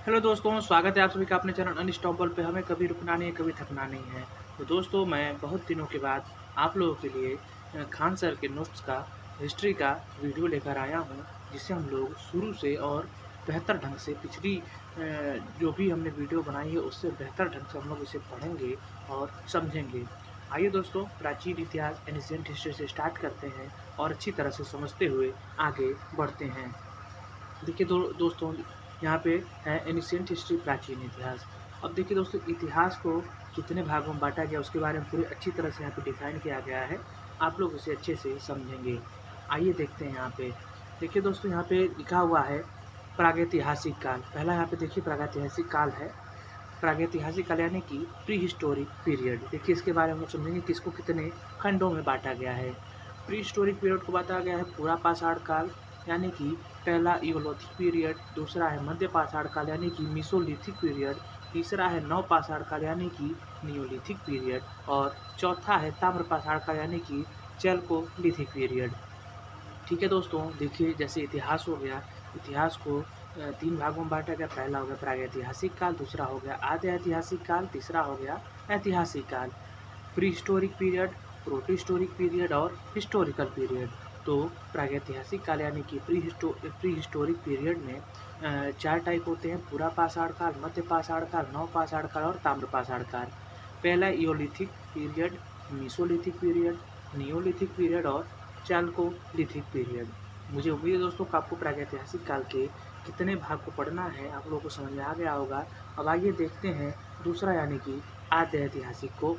Hello दोस्तों, स्वागत है आप सभी का अपने चैनल अनस्टॉपेबल पे। हमें कभी रुकना नहीं है, कभी थकना नहीं है। तो दोस्तों, मैं बहुत दिनों के बाद आप लोगों के लिए खान सर के नोट्स का हिस्ट्री का वीडियो लेकर आया हूँ, जिसे हम लोग शुरू से और बेहतर ढंग से पिछली जो भी हमने वीडियो बनाई है उससे बेहतर ढंग से हम लोग इसे पढ़ेंगे और समझेंगे। आइए दोस्तों, प्राचीन इतिहास एंशिएंट हिस्ट्री से स्टार्ट करते हैं और अच्छी तरह से समझते हुए आगे बढ़ते हैं। देखिए दोस्तों, यहाँ पे है एनिशिएंट हिस्ट्री, प्राचीन इतिहास। अब देखिए दोस्तों, इतिहास को कितने भागों में बांटा गया उसके बारे में पूरी अच्छी तरह से यहाँ पे डिफाइन किया गया है। आप लोग इसे अच्छे से समझेंगे। आइए देखते हैं यहाँ पे। देखिए दोस्तों, यहाँ पे लिखा हुआ है प्रागैतिहासिक काल। पहला यहाँ पे देखिए प्रागैतिहासिक काल है। प्रागैतिहासिक काल यानी कि प्री हिस्टोरिक पीरियड। देखिए इसके बारे में हम लोग समझेंगे कि इसको कितने खंडों में बांटा गया है। प्री हिस्टोरिक पीरियड को बांटा गया है पूरा पाषाण काल यानी कि पहला इओलोथिक पीरियड, दूसरा है मध्य पाषाण काल यानी कि मीसोलिथिक पीरियड, तीसरा है नव पाषाण काल यानी कि नियोलिथिक पीरियड और चौथा है ताम्र पाषाण काल यानी कि चैल्कोलिथिक पीरियड। ठीक है दोस्तों, देखिए जैसे इतिहास हो गया, इतिहास को 3 भागों में बाँटा गया। पहला हो गया प्रागैतिहासिक काल, दूसरा हो गया आद्य ऐतिहासिक काल, तीसरा हो गया ऐतिहासिक काल। Pre historic period, proto historic period और हिस्टोरिकल पीरियड। तो प्रागैतिहासिक काल यानी कि प्री हिस्टोरिक पीरियड में 4 टाइप होते हैं: पूरा पाषाण काल, मध्य पाषाण काल, नव पाषाण काल और ताम्र पाषाण काल। पहला eolithic period, mesolithic period, neolithic period और चैल्कोलिथिक पीरियड। मुझे उम्मीद है दोस्तों कि आपको प्रागैतिहासिक काल के कितने भाग को पढ़ना है आप लोगों को समझ में आ गया होगा। अब आइए देखते हैं दूसरा यानी कि आद्य ऐतिहासिक को,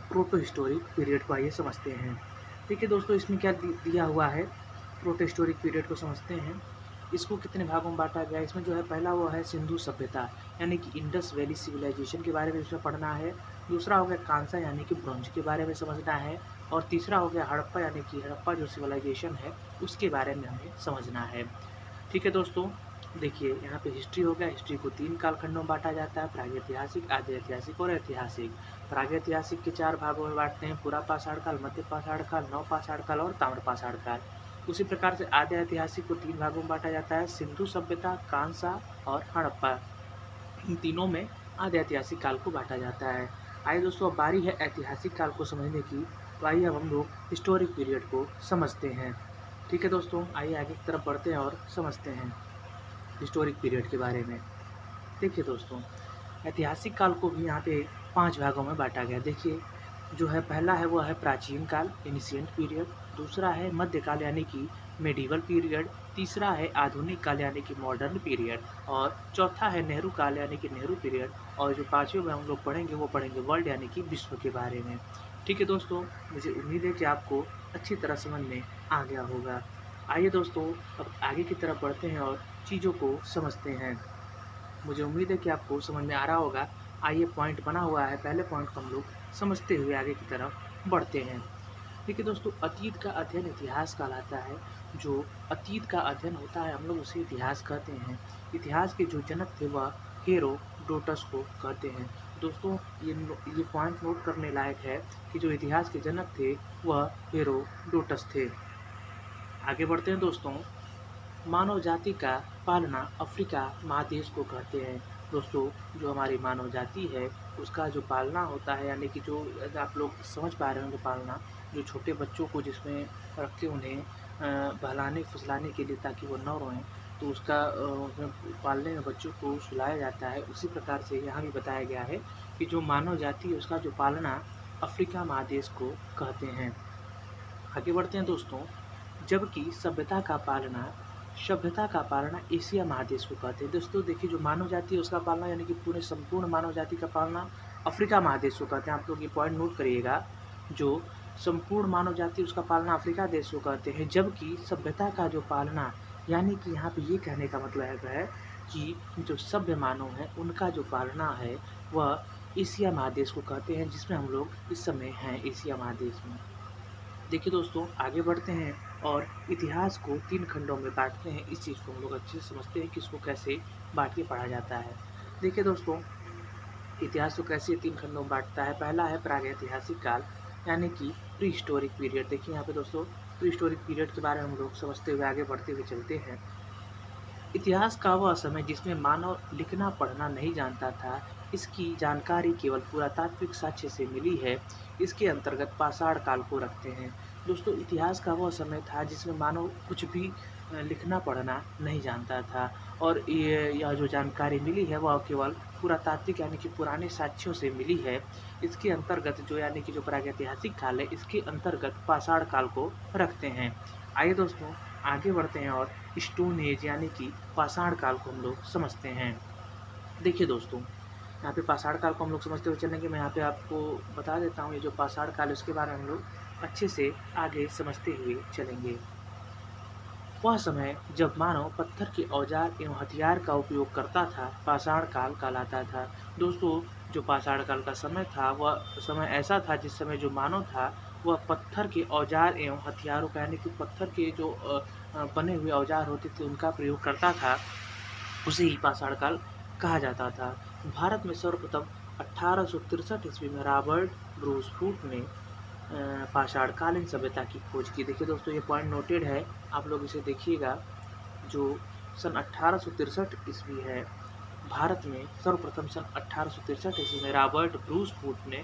प्रोटो हिस्टोरिक पीरियड को आइए समझते हैं। देखिए दोस्तों, इसमें क्या दिया हुआ है। प्रोटो हिस्टोरिक पीरियड को समझते हैं। इसको कितने भागों में बांटा गया है। इसमें जो है पहला वो है सिंधु सभ्यता यानी कि इंडस वैली सिविलाइजेशन के बारे में इसमें पढ़ना है। दूसरा हो गया कांसा यानी कि ब्रॉन्ज के बारे में समझना है। और तीसरा हो गया हड़प्पा यानी कि हड़प्पा जो सिविलाइजेशन है उसके बारे में हमें समझना है। ठीक है दोस्तों, देखिए यहाँ पे हिस्ट्री हो गया। हिस्ट्री को 3 कालखंडों में बांटा जाता है: प्रागैतिहासिक, आद्य ऐतिहासिक और ऐतिहासिक। प्रागैतिहासिक के 4 भागों में बांटते हैं: पूरा पाषाण काल, मध्य पाषाण काल, नव पाषाण काल और ताम्र पाषाण काल। उसी प्रकार से आद्य ऐतिहासिक को 3 भागों में बांटा जाता है: सिंधु सभ्यता, कांसा और हड़प्पा। इन तीनों में आद्य ऐतिहासिक काल को बांटा जाता है। आइए दोस्तों, अब बारी है ऐतिहासिक काल को समझने की। तो आइए अब हम लोग हिस्टोरिक पीरियड को समझते हैं। ठीक है दोस्तों, आइए आगे की तरफ बढ़ते हैं और समझते हैं हिस्टोरिक पीरियड के बारे में। देखिए दोस्तों, ऐतिहासिक काल को भी यहाँ पे 5 भागों में बांटा गया। देखिए जो है पहला है वो है प्राचीन काल, एनिशिएंट पीरियड। दूसरा है मध्यकाल यानी कि मेडिवल पीरियड। तीसरा है आधुनिक काल यानी कि मॉडर्न पीरियड और चौथा है नेहरू काल यानी कि नेहरू पीरियड। और जो पाँचवें में हम लोग पढ़ेंगे वो पढ़ेंगे वर्ल्ड यानी कि विश्व के बारे में। ठीक है दोस्तों, मुझे उम्मीद है कि आपको अच्छी तरह समझ में आ गया होगा। आइए दोस्तों, अब आगे की तरफ बढ़ते हैं और चीज़ों को समझते हैं। मुझे उम्मीद है कि आपको समझ में आ रहा होगा। आइए, पॉइंट बना हुआ है, पहले पॉइंट को हम लोग समझते हुए आगे की तरफ बढ़ते हैं। देखिए दोस्तों, अतीत का अध्ययन इतिहास कहलाता है। जो अतीत का अध्ययन होता है हम लोग उसे इतिहास कहते हैं। इतिहास के जो जनक थे वह हेरोडोटस को कहते हैं। दोस्तों, ये पॉइंट नोट करने लायक है कि जो इतिहास के जनक थे वह हेरोडोटस थे। आगे बढ़ते हैं दोस्तों। मानव जाति का पालना अफ्रीका महादेश को कहते हैं। दोस्तों, जो हमारी मानव जाति है उसका जो पालना होता है यानी कि जो आप लोग समझ पा रहे होंगे पालना, जो छोटे बच्चों को जिसमें रख के उन्हें बहलाने फुसलाने के लिए ताकि वो न रोएं, तो उसका उसमें पालने में बच्चों को सुलाया जाता है। उसी प्रकार से यहाँ भी बताया गया है कि जो मानव जाति है उसका जो पालना अफ्रीका महादेश को कहते हैं। आगे बढ़ते हैं दोस्तों। जबकि सभ्यता का पालना एशिया महादेश को कहते हैं। दोस्तों देखिए, जो मानव जाति है उसका पालना यानी कि पूरे संपूर्ण मानव जाति का पालना अफ्रीका महादेश को कहते हैं। आप लोग ये पॉइंट नोट करिएगा। जो संपूर्ण मानव जाति उसका पालना अफ्रीका देश को कहते हैं, जबकि सभ्यता का जो पालना यानी कि यहाँ पे ये कहने का मतलब है कि जो सभ्य मानव है उनका जो पालना है वह एशिया महादेश को कहते हैं, जिसमें हम लोग इस समय हैं, एशिया महादेश में। देखिए दोस्तों, आगे बढ़ते हैं और इतिहास को 3 खंडों में बाँटते हैं। इस चीज़ को हम लोग अच्छे से समझते हैं कि इसको कैसे बाँट के पढ़ा जाता है। देखिए दोस्तों, इतिहास को कैसे 3 खंडों में बाँटता है। पहला है प्रागैतिहासिक काल यानी कि प्री हिस्टोरिक पीरियड। देखिए यहाँ पे दोस्तों, प्री हिस्टोरिक पीरियड के बारे में हम लोग समझते हुए आगे बढ़ते हुए चलते हैं। इतिहास का वह समय जिसमें मानव लिखना पढ़ना नहीं जानता था, इसकी जानकारी केवल पुरातात्विक साक्ष्य से मिली है। इसके अंतर्गत पाषाण काल को रखते हैं। दोस्तों, इतिहास का वह समय था जिसमें मानव कुछ भी लिखना पढ़ना नहीं जानता था, और ये यह जो जानकारी मिली है वह केवल पुरातात्विक यानी कि पुराने साक्ष्यों से मिली है। इसके अंतर्गत जो यानी कि जो प्रागैतिहासिक काल है, इसके अंतर्गत पाषाण काल को रखते हैं। आइए दोस्तों, आगे बढ़ते हैं और स्टोन एज यानी कि पाषाण काल को हम लोग समझते हैं। देखिए दोस्तों, यहाँ पे पाषाण काल को हम लोग समझते हुए चलेंगे। मैं यहाँ पे आपको बता देता हूँ, ये जो पाषाण काल है उसके बारे में हम लोग अच्छे से आगे समझते हुए चलेंगे। वह समय जब मानव पत्थर के औजार एवं हथियार का उपयोग करता था, पाषाण काल कहलाता था। दोस्तों, जो पाषाण काल का समय था वह समय ऐसा था जिस समय जो मानव था वह पत्थर के औजार एवं हथियारों का यानी कि पत्थर के जो बने हुए औजार होते थे उनका प्रयोग करता था, उसे ही पाषाण काल कहा जाता था। भारत में सर्वप्रथम 1863 ईस्वी में रॉबर्ट ब्रूस हुक ने पाषाणकालीन सभ्यता की खोज की। देखिए दोस्तों, ये पॉइंट नोटेड है, आप लोग इसे देखिएगा। जो सन 1863 ईस्वी है, भारत में सर्वप्रथम सन 1863 ईस्वी में रॉबर्ट ब्रूस हुक ने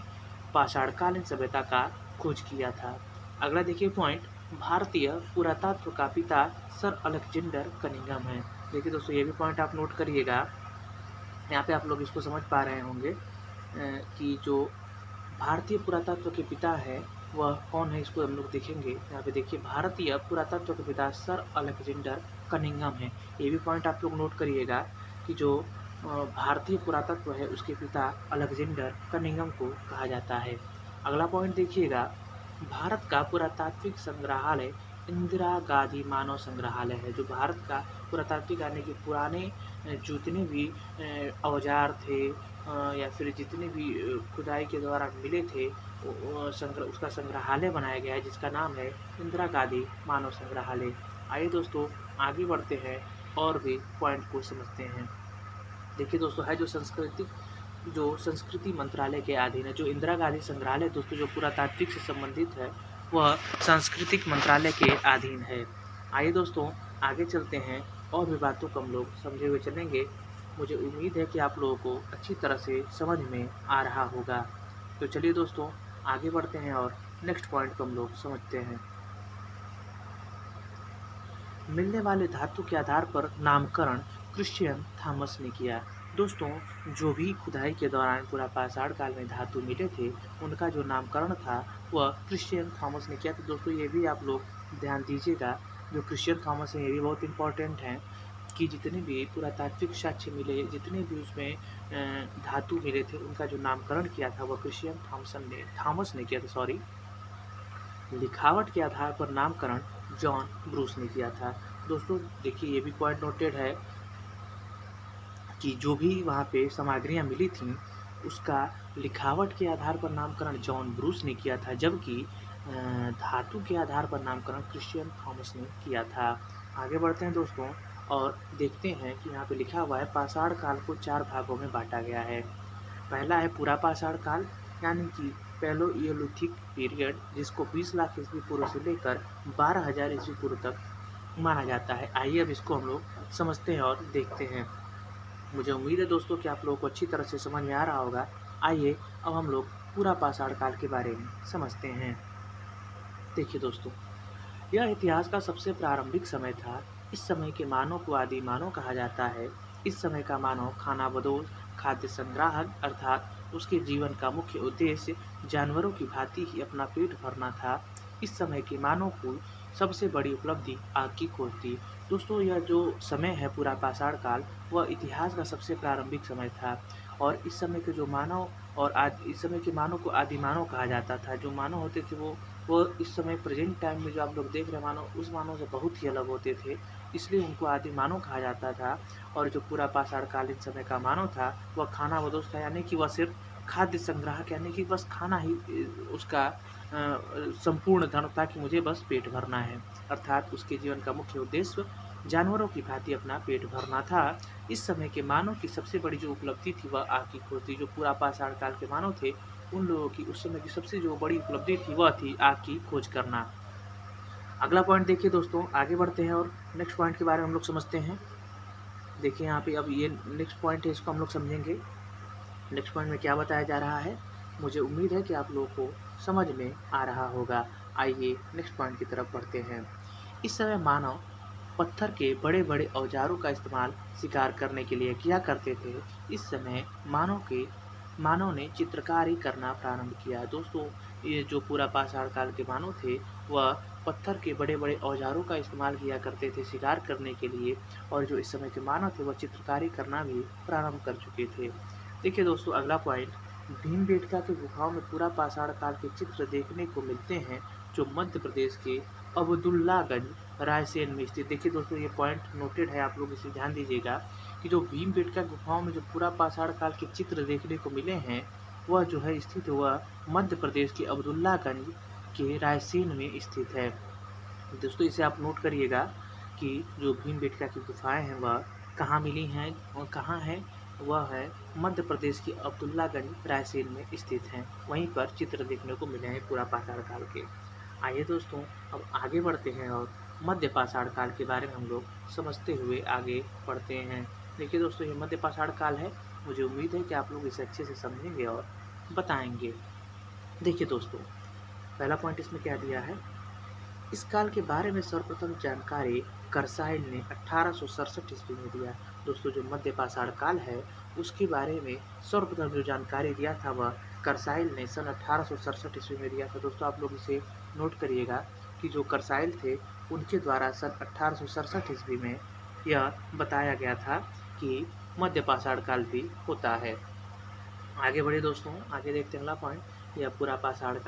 पाषाणकालीन सभ्यता का खोज किया था। अगला देखिए पॉइंट, भारतीय पुरातत्व का पिता सर अलेक्जेंडर कनिंघम है। देखिए दोस्तों, ये भी पॉइंट आप नोट करिएगा। यहाँ पे आप लोग इसको समझ पा रहे होंगे कि जो भारतीय पुरातत्व के पिता है वह कौन है, इसको हम लोग देखेंगे। यहाँ पे देखिए, भारतीय पुरातत्व के पिता सर अलेक्जेंडर कनिंघम है। ये भी पॉइंट आप लोग नोट करिएगा कि जो भारतीय पुरातत्व है उसके पिता अलेक्जेंडर कनिंघम को कहा जाता है। अगला पॉइंट देखिएगा, भारत का पुरातात्विक संग्रहालय इंदिरा गांधी मानव संग्रहालय है। जो भारत का पुरातात्विक यानी कि पुराने जितने भी औजार थे या फिर जितने भी खुदाई के द्वारा मिले थे, उसका संग्रहालय बनाया गया है जिसका नाम है इंदिरा गांधी मानव संग्रहालय। आइए दोस्तों, आगे बढ़ते हैं और भी पॉइंट को समझते हैं। देखिए दोस्तों, है जो संस्कृति मंत्रालय के अधीन है। जो इंदिरा गांधी संग्रहालय दोस्तों जो पुरातात्विक से संबंधित है, वह सांस्कृतिक मंत्रालय के अधीन है। आइए दोस्तों, आगे चलते हैं और भी बातों को हम लोग समझे हुए चलेंगे। मुझे उम्मीद है कि आप लोगों को अच्छी तरह से समझ में आ रहा होगा। तो चलिए दोस्तों, आगे बढ़ते हैं और नेक्स्ट पॉइंट को हम लोग समझते हैं। मिलने वाले धातु के आधार पर नामकरण क्रिश्चियन थॉमस ने किया। दोस्तों, जो भी खुदाई के दौरान पूरा पाषाण काल में धातु मिले थे, उनका जो नामकरण था वह क्रिश्चियन थॉमस ने किया। तो दोस्तों, ये भी आप लोग ध्यान दीजिएगा, जो क्रिश्चियन थॉमस है ये भी बहुत इंपॉर्टेंट हैं कि जितने भी पुरातात्विक साक्ष्य मिले, जितने भी उसमें धातु मिले थे, उनका जो नामकरण किया था वह क्रिश्चियन थॉमस ने किया था, सॉरी। लिखावट के आधार पर नामकरण जॉन ब्रूस ने किया था। दोस्तों देखिए, ये भी पॉइंट नोटेड है कि जो भी वहाँ पे सामग्रियाँ मिली थीं, उसका लिखावट के आधार पर नामकरण जॉन ब्रूस ने किया था, जबकि धातु के आधार पर नामकरण क्रिश्चियन थॉमस ने किया था। आगे बढ़ते हैं दोस्तों और देखते हैं कि यहाँ पे लिखा हुआ है पाषाण काल को 4 भागों में बांटा गया है। पहला है पूरा पाषाण काल, यानी कि पैलियोलिथिक पीरियड, जिसको 20 लाख ईस्वी पूर्व से लेकर 12,000 ईस्वी पूर्व तक माना जाता है। आइए अब इसको हम लोग समझते हैं और देखते हैं। मुझे उम्मीद है दोस्तों कि आप लोगों को अच्छी तरह से समझ में आ रहा होगा। आइए अब हम लोग पूरा पाषाण काल के बारे में समझते हैं। देखिए दोस्तों, यह इतिहास का सबसे प्रारंभिक समय था। इस समय के मानव को आदि मानव कहा जाता है। इस समय का मानव खानाबदोश, खाद्य संग्राहक अर्थात उसके जीवन का मुख्य उद्देश्य जानवरों की भांति ही अपना पेट भरना था। इस समय के मानव को सबसे बड़ी उपलब्धि आग की खोज थी। दोस्तों, यह जो समय है पूरा पाषाण काल, वह इतिहास का सबसे प्रारंभिक समय था, और इस समय के जो मानव और आज इस समय के मानव को आदि मानव कहा जाता था। जो मानव होते थे वो इस समय प्रेजेंट टाइम में जो आप लोग देख रहे हैं मानव, उस मानव से बहुत ही अलग होते थे, इसलिए उनको आदि मानव कहा जाता था। और जो पूरा पाषाण कालीन समय का मानव था वह खानाबदोश था, यानी कि वह सिर्फ खाद्य संग्राहक यानी कि बस खाना ही उसका संपूर्ण धर्म था कि मुझे बस पेट भरना है, अर्थात उसके जीवन का मुख्य उद्देश्य जानवरों की भांति अपना पेट भरना था। इस समय के मानव की सबसे बड़ी जो उपलब्धि थी वह आग की खोज थी। जो पूरा पाषाण काल के मानव थे, उन लोगों की उस समय की सबसे जो बड़ी उपलब्धि थी वह थी आग की खोज करना। अगला पॉइंट देखिए दोस्तों, आगे बढ़ते हैं और नेक्स्ट पॉइंट के बारे में हम लोग समझते हैं। देखिए यहाँ पे अब ये नेक्स्ट पॉइंट है, इसको हम लोग समझेंगे। नेक्स्ट पॉइंट में क्या बताया जा रहा है, मुझे उम्मीद है कि आप लोगों को समझ में आ रहा होगा। आइए नेक्स्ट पॉइंट की तरफ बढ़ते हैं। इस समय मानव पत्थर के बड़े-बड़े औजारों का इस्तेमाल शिकार करने के लिए किया करते थे। इस समय मानव ने चित्रकारी करना प्रारंभ किया। दोस्तों, ये जो पूरा पाषाण काल के मानव थे, वह पत्थर के बड़े-बड़े औजारों का इस्तेमाल किया करते थे शिकार करने के लिए, और जो इस समय के मानव थे, वह चित्रकारी करना भी प्रारंभ कर चुके थे। देखिए दोस्तों, अगला पॉइंट, भीमबेटका के गुफाओं में पूरा पाषाण काल के चित्र देखने को मिलते हैं, जो मध्य प्रदेश के अब्दुल्लागंज रायसेन में स्थित। देखिए दोस्तों, ये पॉइंट नोटेड है, आप लोग इसे ध्यान दीजिएगा कि जो भीमबेटका गुफाओं में जो पूरा पाषाण काल के चित्र देखने को मिले हैं, वह जो है स्थित हुआ मध्य प्रदेश के अब्दुल्लागंज के रायसेन में स्थित है। दोस्तों, इसे आप नोट करिएगा कि जो भीमबेटका की गुफाएं हैं वह कहाँ मिली हैं और कहाँ है, वह है मध्य प्रदेश की अब्दुल्लागंज रायसेन में स्थित हैं। वहीं पर चित्र देखने को मिले हैं पूरा पाषाण काल के। आइए दोस्तों, अब आगे बढ़ते हैं और मध्य पाषाण काल के बारे में हम लोग समझते हुए आगे बढ़ते हैं। देखिए दोस्तों, ये मध्य पाषाण काल है। मुझे उम्मीद है कि आप लोग इसे अच्छे से समझेंगे और बताएंगे। देखिए दोस्तों, पहला पॉइंट इसमें क्या दिया है, इस काल के बारे में सर्वप्रथम जानकारी करसाइल ने 1867 ईस्वी में दिया। दोस्तों, जो मध्य पाषाण काल है, उसके बारे में सर्वप्रथम जो जानकारी दिया था वह करसाइल ने सन 1867 ईस्वी में दिया था। दोस्तों, आप लोग इसे नोट करिएगा कि जो करसाइल थे, उनके द्वारा सन 1867 ईस्वी में यह बताया गया था कि मध्य पाषाण काल भी होता है। आगे बढ़े दोस्तों, आगे देखते हैं अगला पॉइंट। यह पूरा पाषाण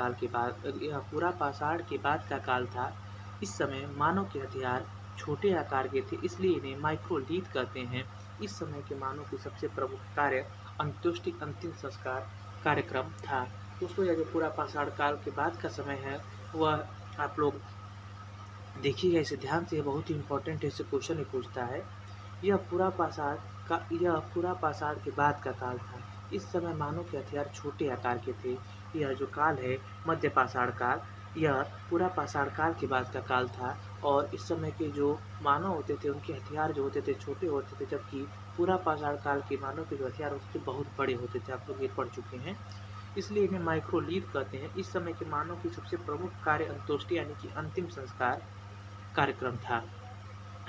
के बाद का काल था। इस समय मानव के हथियार छोटे आकार के थे, इसलिए इन्हें माइक्रोलीथ कहते हैं। इस समय के मानव की सबसे प्रमुख कार्य अंत्येष्टि अंतिम संस्कार कार्यक्रम था। दोस्तों, यह जो पूरा पाषाण काल के बाद का समय है, वह आप लोग देखिएगा इसे ध्यान से, बहुत ही इंपॉर्टेंट है, इससे क्वेश्चन ही पूछता है। यह पूरा पाषाण के बाद का काल था। इस समय मानव के हथियार छोटे आकार के थे। यह जो काल है मध्य पाषाण काल, यह पूरा पाषाण काल के बाद का काल था, और इस समय के जो मानव होते थे उनके हथियार जो होते थे छोटे होते थे, जबकि पूरा पाषाण काल के मानव के जो हथियार होते थे बहुत बड़े होते थे। आप लोग ये पढ़ चुके हैं, इसलिए इन्हें माइक्रोलीथ कहते हैं। इस समय के मानव की सबसे प्रमुख कार्य अंत्येष्टि यानी कि अंतिम संस्कार कार्यक्रम था।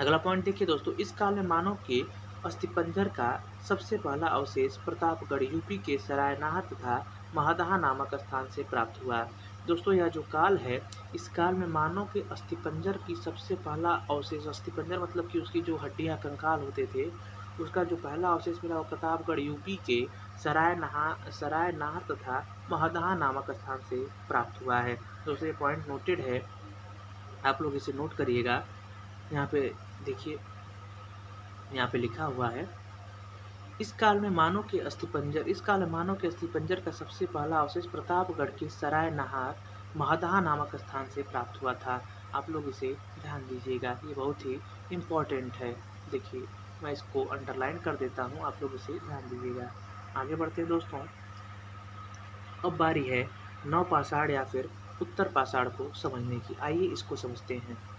अगला पॉइंट देखिए दोस्तों, इस काल में मानव के अस्थिपंजर का सबसे पहला अवशेष प्रतापगढ़ यूपी के सरायनाहा तथा महदहा नामक स्थान से प्राप्त हुआ। दोस्तों, यह जो काल है, इस काल में मानव के अस्थिपंजर की सबसे पहला अवशेष, अस्थिपंजर मतलब कि उसकी जो हड्डियां कंकाल होते थे, उसका जो पहला अवशेष मिला वो प्रतापगढ़ यूपी के सरायनाहा तथा महदहा नामक स्थान से प्राप्त हुआ है। दोस्तों, ये पॉइंट नोटेड है, आप लोग इसे नोट करिएगा। यहाँ पे देखिए, यहाँ पे लिखा हुआ है, इस काल में मानव के अस्थिपंजर का सबसे पहला अवशेष प्रतापगढ़ के सरायनाहा महदहा नामक स्थान से प्राप्त हुआ था। आप लोग इसे ध्यान दीजिएगा, ये बहुत ही इम्पोर्टेंट है। देखिए, मैं इसको अंडरलाइन कर देता हूँ, आप लोग इसे ध्यान दीजिएगा। आगे बढ़ते हैं दोस्तों, अब बारी है नवपाषाण या फिर उत्तर पाषाण को समझने की। आइए इसको समझते हैं।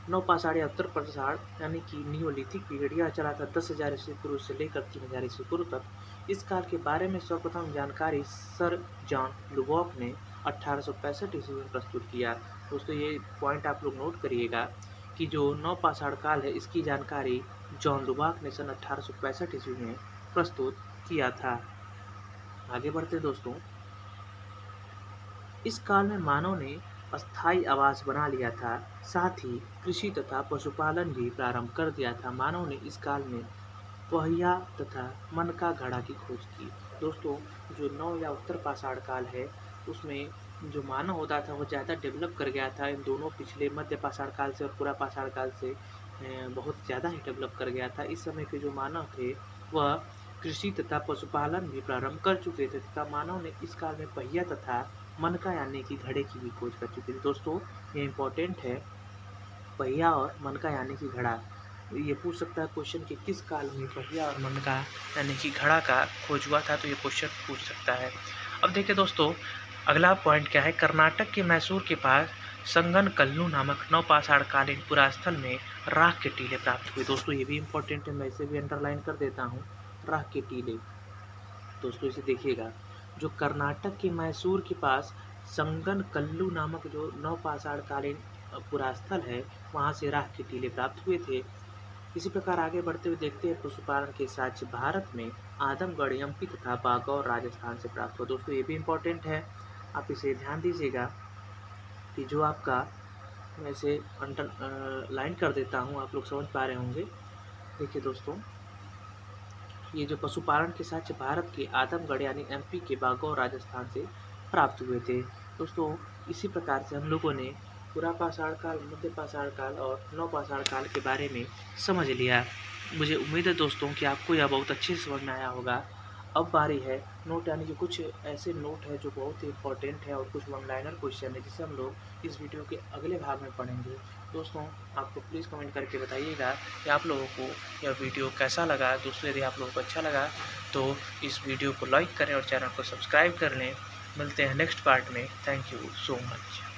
नवपाषाण या उत्तर पाषाण यानी कि नियोलिथिक पीरियड, यह चला था 10,000 ईस्वी पूर्व से लेकर 3,000 ईस्वी पूर्व तक। इस काल के बारे में सर्वप्रथम जानकारी सर जॉन लुबॉक ने 1865 ईस्वी में प्रस्तुत किया। दोस्तों, ये पॉइंट आप लोग नोट करिएगा कि जो नवपाषाण काल है, इसकी जानकारी जॉन लुबॉक ने सन 1865 ईस्वी में प्रस्तुत किया था। आगे बढ़ते दोस्तों, इस काल में मानव ने अस्थायी आवास बना लिया था, साथ ही कृषि तथा पशुपालन भी प्रारंभ कर दिया था। मानव ने इस काल में पहिया तथा मनका घड़ा की खोज की। दोस्तों, जो नव या उत्तर पाषाण काल है, उसमें जो मानव होता था वो ज़्यादा डेवलप कर गया था, इन दोनों पिछले मध्य पाषाण काल से और पूरा पाषाण काल से बहुत ज़्यादा ही डेवलप कर गया था। इस समय के जो मानव थे वह कृषि तथा पशुपालन भी प्रारंभ कर चुके थे, तथा मानव ने इस काल में पहिया तथा मनका यानी कि घड़े की भी खोज कर चुके थे। दोस्तों, ये इम्पोर्टेंट है, पहिया और मनका यानी कि घड़ा। ये पूछ सकता है क्वेश्चन कि किस काल में पहिया और मनका यानी कि घड़ा का खोज हुआ था, तो ये क्वेश्चन पूछ सकता है। अब देखिए दोस्तों, अगला पॉइंट क्या है, कर्नाटक के मैसूर के पास संगनकल्लू नामक नवपाषाण कालीन पुरास्थल में राख के टीले प्राप्त हुए। दोस्तों ये भी इम्पोर्टेंट है, मैं इसे भी अंडरलाइन कर देता हूँ। राख के टीले, दोस्तों इसे देखिएगा, जो कर्नाटक के मैसूर के पास संगन कल्लू नामक जो नवपाषाणकालीन पुरास्थल है, वहाँ से राख के टीले प्राप्त हुए थे। इसी प्रकार आगे बढ़ते हुए देखते हैं पशुपालन के साक्ष्य भारत में आदमगढ़ एमपी तथा बागौर राजस्थान से प्राप्त हुआ। दोस्तों ये भी इम्पोर्टेंट है, आप इसे ध्यान दीजिएगा कि जो आपका, मैं इसे अंडर लाइन कर देता हूँ, आप लोग समझ पा रहे होंगे। देखिए दोस्तों, ये जो पशुपालन के साक्ष्य भारत के आदमगढ़ यानी एमपी के बागौर राजस्थान से प्राप्त हुए थे। दोस्तों इसी प्रकार से हम लोगों ने पुरापाषाण काल, मध्य पाषाण काल और नवपाषाण काल के बारे में समझ लिया। मुझे उम्मीद है दोस्तों कि आपको यह बहुत अच्छे से समझ में आया होगा। अब बारी है नोट, यानी कि कुछ ऐसे नोट है जो बहुत ही इंपॉर्टेंट है और कुछ वन लाइनर क्वेश्चन है जिसे हम लोग इस वीडियो के अगले भाग में पढ़ेंगे। दोस्तों आपको प्लीज़ कमेंट करके बताइएगा कि आप लोगों को यह वीडियो कैसा लगा। दोस्तों यदि आप लोगों को अच्छा लगा तो इस वीडियो को लाइक करें और चैनल को सब्सक्राइब कर लें। मिलते हैं नेक्स्ट पार्ट में। Thank you so much.